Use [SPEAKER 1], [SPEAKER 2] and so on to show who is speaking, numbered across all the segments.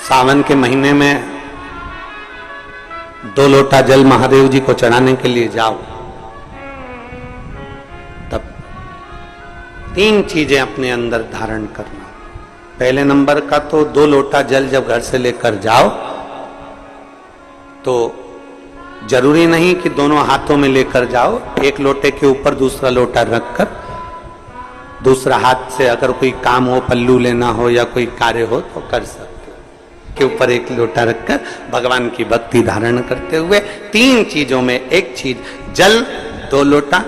[SPEAKER 1] सावन के महीने में 2 लोटा जल महादेव जी को चढ़ाने के लिए जाओ, तब 3 चीजें अपने अंदर धारण करना। पहले नंबर का तो 2 लोटा जल जब घर से लेकर जाओ तो जरूरी नहीं कि दोनों हाथों में लेकर जाओ, एक लोटे के ऊपर दूसरा लोटा रखकर दूसरा हाथ से अगर कोई काम हो, पल्लू लेना हो या कोई कार्य हो तो कर सकते हो। के ऊपर एक लोटा रखकर भगवान की भक्ति धारण करते हुए 3 चीजों में एक चीज जल 2 लोटा,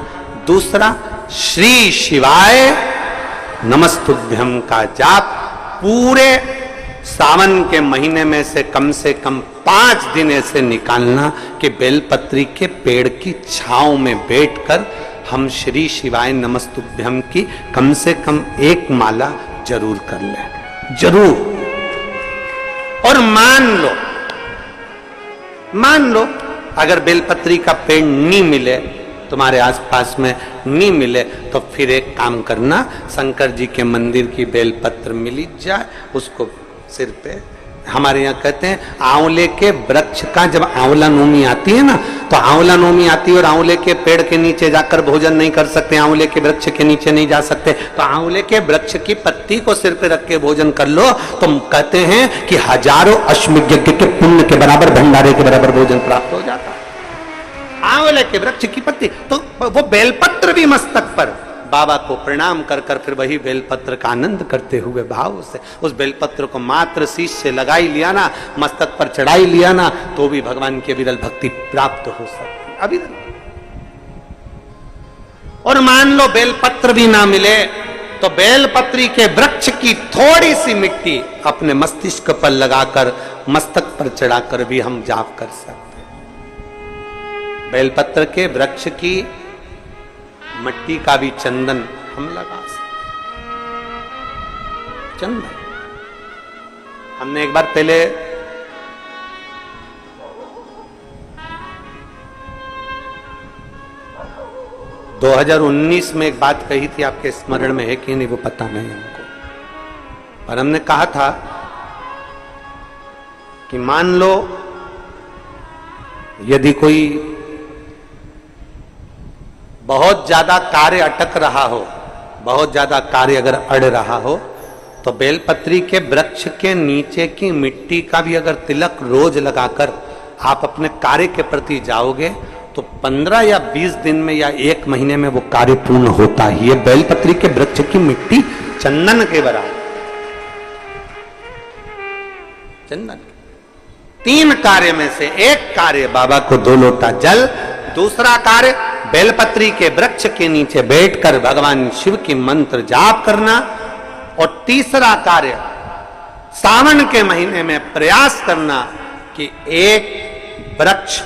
[SPEAKER 1] दूसरा श्री शिवाय नमस्तुभ्यम का जाप पूरे सावन के महीने में से कम 5 दिन ऐसे निकालना कि बेलपत्री के पेड़ की छांव में बैठकर हम श्री शिवाय नमस्तुभ्यम की कम से कम 1 माला जरूर कर लें, जरूर। और मान लो अगर बेलपत्री का पेड़ नहीं मिले, तुम्हारे आसपास में नहीं मिले, तो फिर एक काम करना, शंकर जी के मंदिर की बेलपत्र मिली जाए, उसको सिर पे, हमारे यहाँ कहते हैं आंवले के वृक्ष का जब आंवला नोमी आती है ना, तो आंवला नोमी आती है और आंवले के पेड़ के नीचे जाकर भोजन नहीं कर सकते, आंवले के वृक्ष के नीचे नहीं जा सकते, तो आंवले के वृक्ष की पत्ती को सिर पे रख के भोजन कर लो, तो कहते हैं कि हजारों अश्वमेध यज्ञ के पुण्य के बराबर, भंडारे के बराबर भोजन प्राप्त हो जाता है। आंवले के वृक्ष की पत्ती, तो वो बेलपत्र भी मस्तक पर बाबा को प्रणाम कर कर फिर वही बेलपत्र का आनंद करते हुए भाव से उस बेलपत्र को मात्र शीश से लगाई लिया ना, मस्तक पर चढ़ाई लिया ना, तो भी भगवान की अविरल भक्ति प्राप्त हो सकती, अविरल। और मान लो बेलपत्र भी ना मिले तो बेलपत्री के वृक्ष की थोड़ी सी मिट्टी अपने मस्तिष्क पर लगाकर मस्तक पर चढ़ाकर भी हम जाप कर सकते हैं। बेलपत्र के वृक्ष की मिट्टी का भी चंदन हम लगा सकते। चंदन हमने एक बार पहले दो 2019 में एक बात कही थी, आपके स्मरण में है कि नहीं वो पता नहीं हमको, पर हमने कहा था कि मान लो यदि कोई बहुत ज्यादा कार्य अटक रहा हो, बहुत ज्यादा कार्य अगर अड़ रहा हो, तो बेलपत्री के वृक्ष के नीचे की मिट्टी का भी अगर तिलक रोज लगाकर आप अपने कार्य के प्रति जाओगे तो 15 या 20 दिन में या 1 महीने में वो कार्य पूर्ण होता ही है। बेलपत्री के वृक्ष की मिट्टी चंदन के बराबर, चंदन। 3 कार्य में से एक कार्य बाबा को 2 लोटा जल, दूसरा कार्य बेलपत्री के वृक्ष के नीचे बैठकर भगवान शिव की मंत्र जाप करना, और तीसरा कार्य सावन के महीने में प्रयास करना कि एक वृक्ष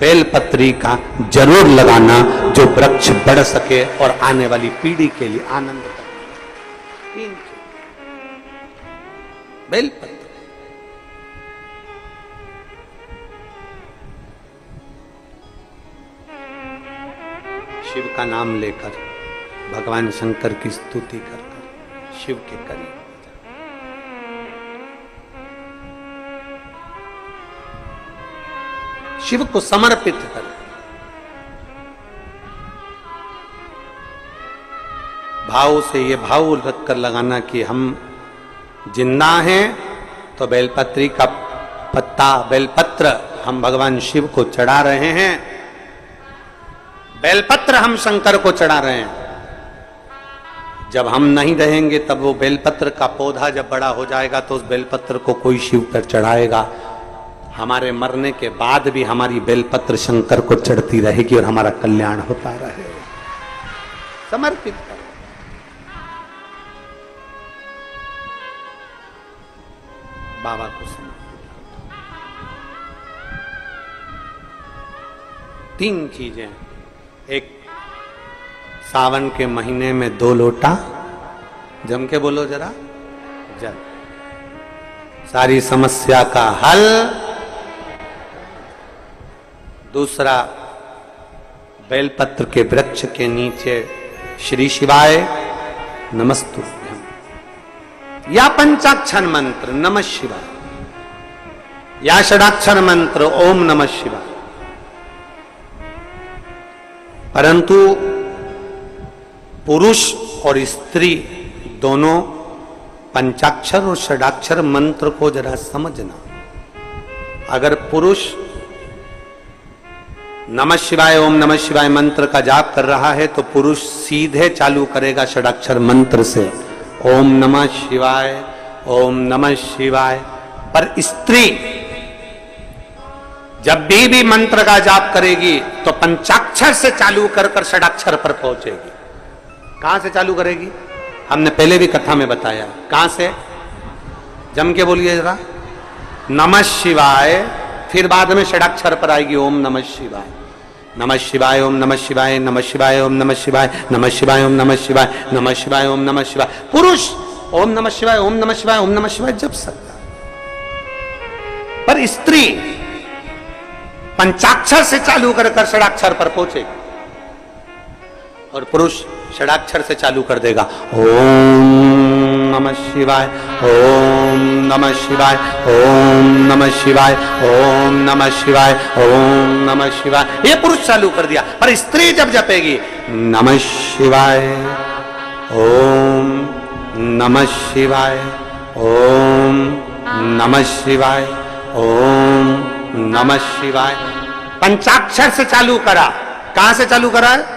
[SPEAKER 1] बेलपत्री का जरूर लगाना जो वृक्ष बढ़ सके और आने वाली पीढ़ी के लिए आनंद करे। बेलपत्र शिव का नाम लेकर, भगवान शंकर की स्तुति कर कर शिव के करीब, शिव को समर्पित कर, भाव से ये भाव रखकर लगाना कि हम जिंदा हैं तो बेलपत्री का पत्ता, बेलपत्र हम भगवान शिव को चढ़ा रहे हैं, बेलपत्र हम शंकर को चढ़ा रहे हैं। जब हम नहीं रहेंगे तब वो बेलपत्र का पौधा जब बड़ा हो जाएगा तो उस बेलपत्र को कोई शिव पर चढ़ाएगा। हमारे मरने के बाद भी हमारी बेलपत्र शंकर को चढ़ती रहेगी और हमारा कल्याण होता रहेगा। समर्पित कर, बाबा को समर्पित कर। 3 चीजें, एक सावन के महीने में 2 लोटा, जम के बोलो जरा, जल, सारी समस्या का हल। दूसरा बेलपत्र के वृक्ष के नीचे श्री शिवाय नमस्तुभ्यम या पंचाक्षर मंत्र नमः शिवाय या षडाक्षर मंत्र ओम नमः शिवाय। परंतु पुरुष और स्त्री दोनों पंचाक्षर और षडाक्षर मंत्र को जरा समझना। अगर पुरुष नमः शिवाय ओम नमः शिवाय मंत्र का जाप कर रहा है तो पुरुष सीधे चालू करेगा षडाक्षर मंत्र से ओम नमः शिवाय ओम नमः शिवाय। पर स्त्री जब भी मंत्र का जाप करेगी तो पंचाक्षर से चालू कर कर षडाक्षर पर पहुंचेगी। कहां से चालू करेगी? हमने पहले भी कथा में बताया। कहां से? जम के बोलिए जरा। नमः शिवाय, फिर बाद में षडाक्षर पर आएगी ओम नमः शिवाय। नमः शिवाय ओम नमः शिवाय, नमः शिवाय ओम नमः शिवाय, नमः शिवाय ओम नमः शिवाय, नमः शिवाय ओम नमः शिवाय। पुरुष ओम नमः शिवाय ओम नमः शिवाय ओम नमः शिवाय जप सकता, पर स्त्री पंचाक्षर से चालू कर कर षडाक्षर पर पहुंचेगी और पुरुष षडाक्षर से चालू कर देगा ओम नमः शिवाय ओम नमः शिवाय ओम नमः शिवाय ओम नमः शिवाय ओम नमः शिवाय। ये पुरुष चालू कर दिया, पर स्त्री जब जपेगी नमः शिवाय ओम नमः शिवाय ओम नमः शिवाय ओम नमः शिवाय, पंचाक्षर से चालू करा। कहां से चालू करा है?